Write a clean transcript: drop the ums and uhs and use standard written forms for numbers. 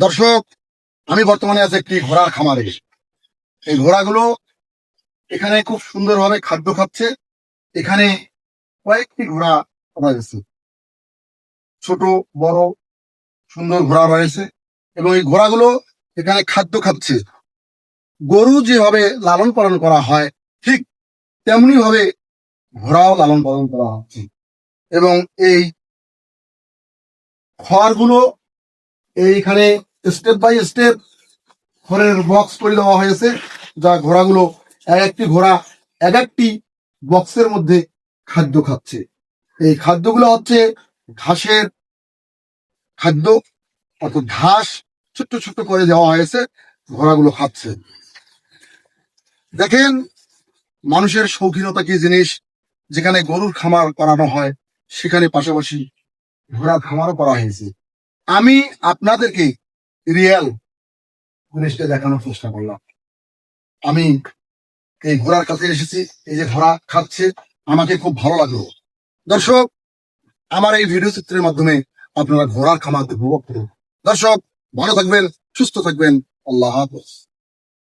দর্শক, আমি বর্তমানে আছি একটি ঘোড়ার খামারে। এই ঘোড়াগুলো এখানে খুব সুন্দরভাবে খাদ্য খাচ্ছে। এখানে কয়েকটি ঘোড়া রয়েছে, ছোট বড় সুন্দর ঘোড়া রয়েছে এবং এই ঘোড়াগুলো এখানে খাদ্য খাচ্ছে। গরু যেভাবে লালন পালন করা হয় ঠিক তেমনি ভাবে ঘোড়াও লালন পালন করা হচ্ছে এবং এই খড়গুলো এইখানে স্টেপ বাই স্টেপ খড়ের বক্স করে দেওয়া হয়েছে, যা ঘোড়াগুলো এক একটি ঘোড়া এক একটি বক্সের মধ্যে খাদ্য খাচ্ছে। এই খাদ্যগুলো হচ্ছে ঘাসের খাদ্য, অর্থাৎ ঘাস ছোট্ট ছোট্ট করে দেওয়া হয়েছে, ঘোড়াগুলো খাচ্ছে। দেখেন মানুষের শৌখিনতা কি জিনিস। যেখানে গরুর খামার করানো হয় সেখানে পাশাপাশি ঘোড়ার খামারও করা হয়েছে। আমি আপনাদেরকে রিয়েল জিনিসটা দেখানোর চেষ্টা করলাম। আমি এই ঘোড়ার কাছে এসেছি, এই যে ঘোড়া খাচ্ছে, আমাকে খুব ভালো লাগলো। দর্শক, আমার এই ভিডিও চিত্রের মাধ্যমে আপনারা ঘোড়ার খামার উপভোগ করুন। দর্শক, ভালো থাকবেন, সুস্থ থাকবেন। আল্লাহ হাফেজ।